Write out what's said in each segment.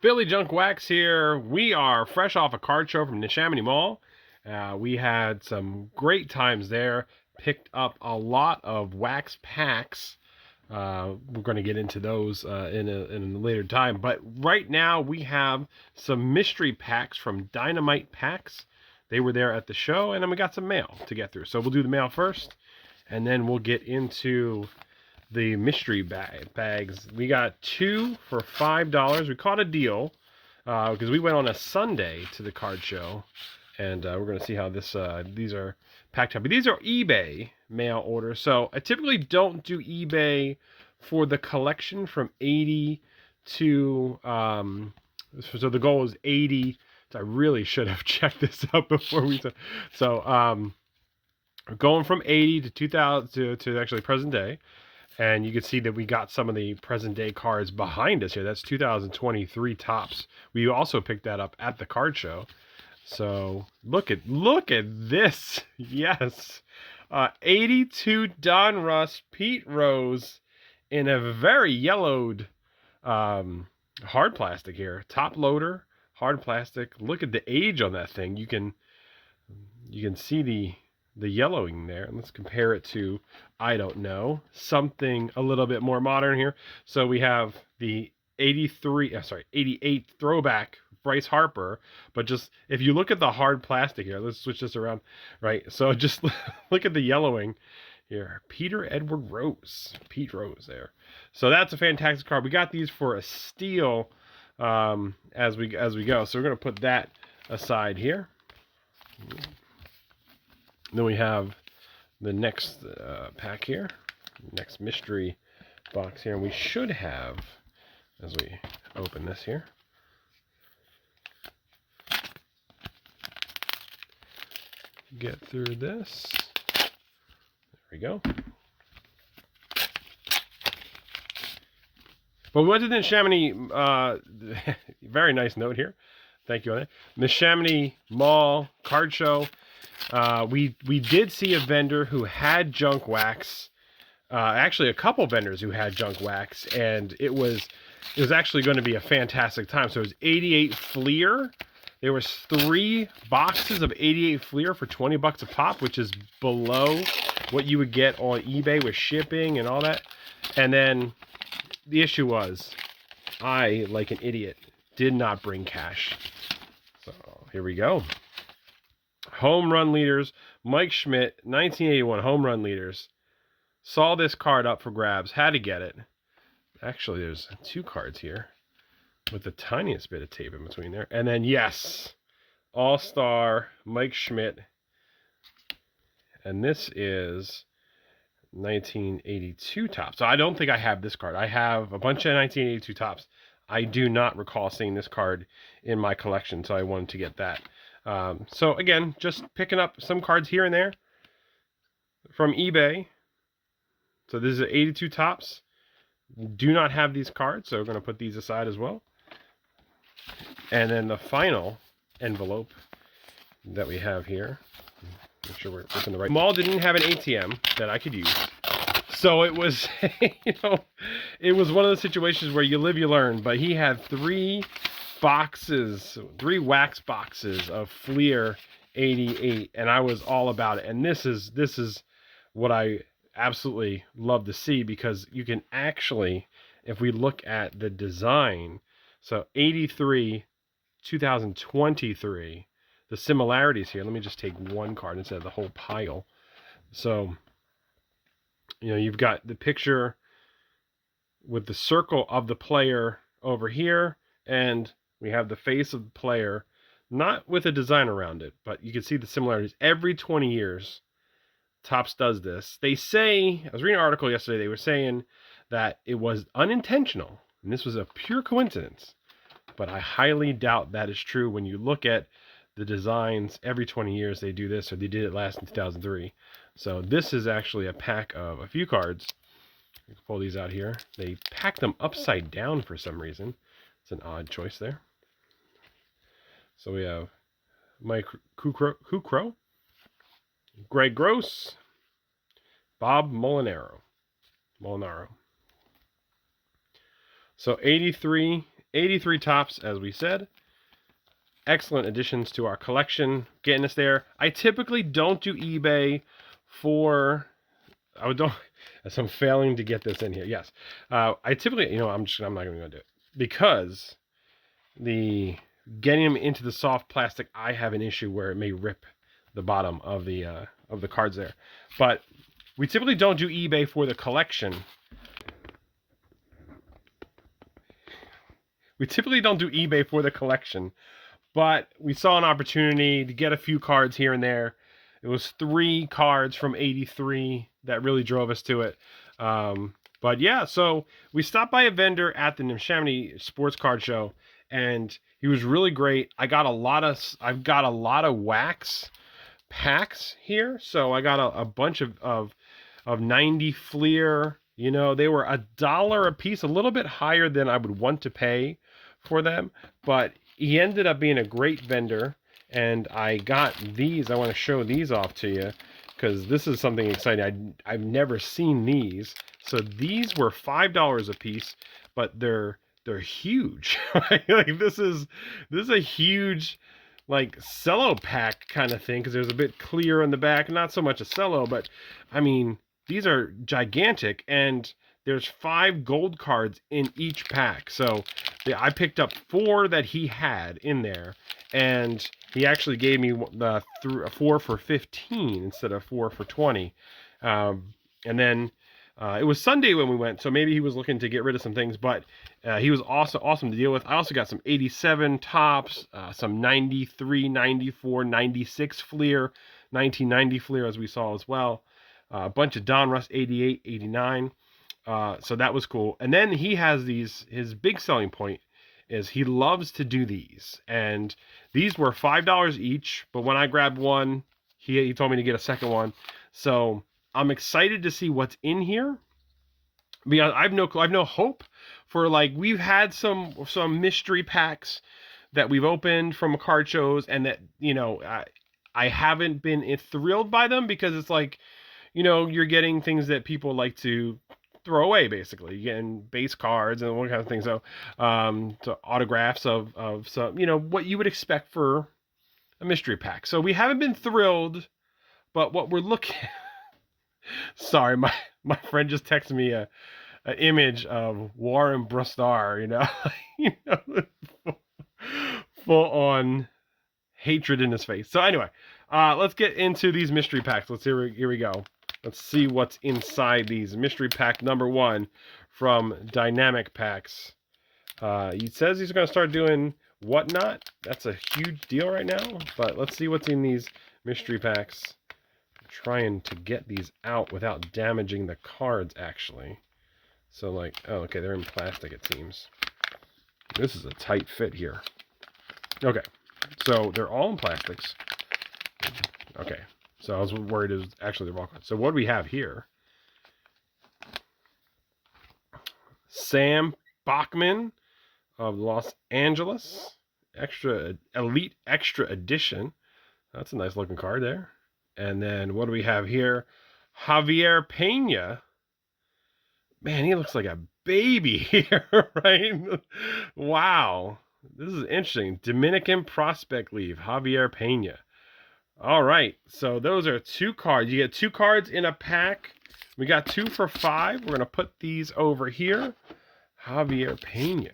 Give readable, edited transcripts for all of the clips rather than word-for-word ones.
Philly Junk Wax here. We are fresh off a card show from Neshamity Mall. We had some great times there. Picked up a lot of wax packs. We're going to get into those in a later time. But right now we have some mystery packs from DynamitePacks. They were there at the show, and then we got some mail to get through. So we'll do the mail first, and then we'll get into the mystery bags. We got 2 for $5. We caught a deal because we went on a Sunday to the card show, and we're going to see how this these are packed up. But these are eBay mail orders, so I typically don't do eBay for the collection from 80 to so the goal is 80. So I really should have checked this out before we so going from 80 to 2000 to actually present day. And you can see that we got some of the present day cards behind us here. That's 2023 tops. We also picked that up at the card show. So look at this. Yes. 82 Donruss Pete Rose in a very yellowed hard plastic here. Top loader, hard plastic. Look at the age on that thing. You can see the yellowing there. And let's compare it to, I don't know, something a little bit more modern here. So we have the 88 throwback Bryce Harper, but just if you look at the hard plastic here, let's switch this around, right? So just look at the yellowing here. Pete Rose there. So that's a fantastic card. We got these for a steal as we go. So we're going to put that aside here. Then we have the next pack here, next mystery box here. And we should have, as we open this here, get through this. There we go. But we went to the Neshamity, very nice note here. Thank you on that. Neshamity Mall Card Show. We did see a vendor who had junk wax. Actually, a couple vendors who had junk wax, and it was actually going to be a fantastic time. So it was 88 Fleer. There was 3 boxes of 88 Fleer for $20 a pop, which is below what you would get on eBay with shipping and all that. And then the issue was, I, like an idiot, did not bring cash. So here we go. Home run leaders, Mike Schmidt, 1981 home run leaders. Saw this card up for grabs, had to get it. Actually, there's 2 cards here with the tiniest bit of tape in between there. And then, yes, All-Star Mike Schmidt. And this is 1982 tops. So I don't think I have this card. I have a bunch of 1982 tops. I do not recall seeing this card in my collection, so I wanted to get that. So again, just picking up some cards here and there from eBay. So this is 82 tops. Do not have these cards, so we're going to put these aside as well. And then the final envelope that we have here. Make sure we're looking the right. Mall didn't have an ATM that I could use. So it was, it was one of those situations where you live, you learn. But he had 3 wax boxes of Fleer 88, and I was all about it. And this is what I absolutely love to see, because you can actually, if we look at the design, so 83, 2023, the similarities here. Let me just take one card instead of the whole pile. So, you've got the picture with the circle of the player over here, and we have the face of the player, not with a design around it, but you can see the similarities. Every 20 years, Topps does this. They say, I was reading an article yesterday, they were saying that it was unintentional, and this was a pure coincidence. But I highly doubt that is true. When you look at the designs, every 20 years they do this, or they did it last in 2003. So this is actually a pack of a few cards. You can pull these out here. They packed them upside down for some reason. It's an odd choice there. So we have Mike Kukro, Greg Gross, Bob Molinaro. So 83 83 tops, as we said. Excellent additions to our collection, getting us there. I typically don't do eBay for... I don't... As I'm failing to get this in here. Yes. I typically... You know, I'm not even going to do it. Because getting them into the soft plastic, I have an issue where it may rip the bottom of the cards there. But we typically don't do eBay for the collection. But we saw an opportunity to get a few cards here and there. It was 3 cards from 83 that really drove us to it. But yeah, so we stopped by a vendor at the Neshamity Sports Card Show, and he was really great. I've got a lot of wax packs here. So I got a bunch of 90 Fleer. You know, they were $1 a piece, a little bit higher than I would want to pay for them, but he ended up being a great vendor, and I got these. I want to show these off to you because this is something exciting. I've never seen these. So these were $5 a piece, but they're huge. Like this is a huge like cello pack kind of thing because there's a bit clear on the back, not so much a cello, but I mean these are gigantic, and there's 5 gold cards in each pack. So I picked up 4 that he had in there, and he actually gave me the 4 for 15 instead of 4 for 20. And then it was Sunday when we went, so maybe he was looking to get rid of some things, but he was awesome to deal with. I also got some 87 tops, some 93, 94, 96 Fleer, 1990 Fleer as we saw as well. A bunch of Donruss 88, 89. So that was cool. And then he has these, his big selling point is he loves to do these. And these were $5 each, but when I grabbed one, he told me to get a second one. So I'm excited to see what's in here. Because I've no hope for, like, we've had some mystery packs that we've opened from card shows, and that, you know, I haven't been thrilled by them because it's like, you know, you're getting things that people like to throw away, basically. You're getting base cards and all kind of things. So, so autographs of some, you know, what you would expect for a mystery pack. So we haven't been thrilled, but what we're looking... Sorry, my friend just texted me an image of Warren Brustar, you know, full on hatred in his face. So anyway, let's get into these mystery packs. Here we go. Let's see what's inside these. Mystery pack number 1 from DynamitePacks. He says he's going to start doing Whatnot. That's a huge deal right now. But let's see what's in these mystery packs. I'm trying to get these out without damaging the cards, actually. So, like, oh, okay, they're in plastic, it seems. This is a tight fit here. Okay, so they're all in plastics. Okay. So I was worried it was actually the wrong one. So what do we have here? Sam Bachman of Los Angeles. Elite Extra Edition. That's a nice looking card there. And then what do we have here? Javier Pena. Man, he looks like a baby here, right? Wow. This is interesting. Dominican Prospect Leaf. Javier Pena. All right, so those are 2 cards. You get 2 cards in a pack. We got 2 for $5. We're going to put these over here. Javier Pena.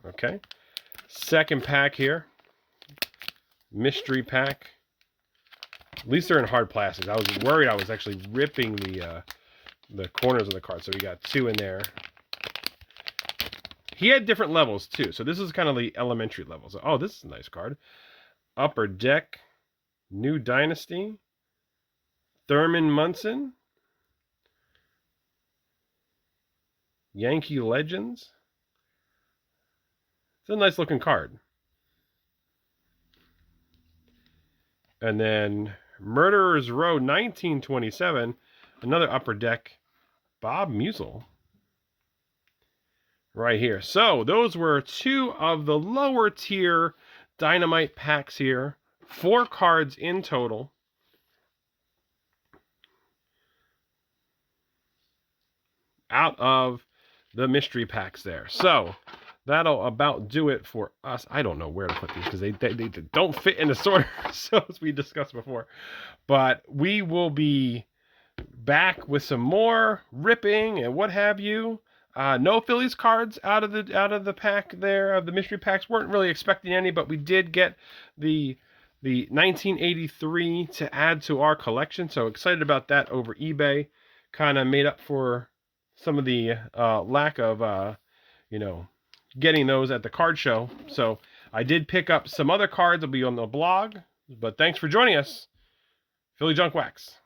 Okay. Second pack here. Mystery pack. At least they're in hard plastics. I was worried I was actually ripping the corners of the card. So we got 2 in there. He had different levels too. So this is kind of the elementary levels. Oh, this is a nice card. Upper Deck. New Dynasty, Thurman Munson, Yankee Legends. It's a nice looking card. And then Murderers Row 1927, another Upper Deck, Bob Musial. Right here. So those were 2 of the lower tier Dynamite packs here. 4 cards in total. Out of the mystery packs there. So that'll about do it for us. I don't know where to put these because they don't fit in the sorter, so as we discussed before. But we will be back with some more ripping and what have you. No Phillies cards out of the pack there of the mystery packs. Weren't really expecting any, but we did get the 1983 to add to our collection. So excited about that over eBay. Kind of made up for some of the lack of getting those at the card show. So I did pick up some other cards. They'll be on the blog. But thanks for joining us. Philly Junk Wax.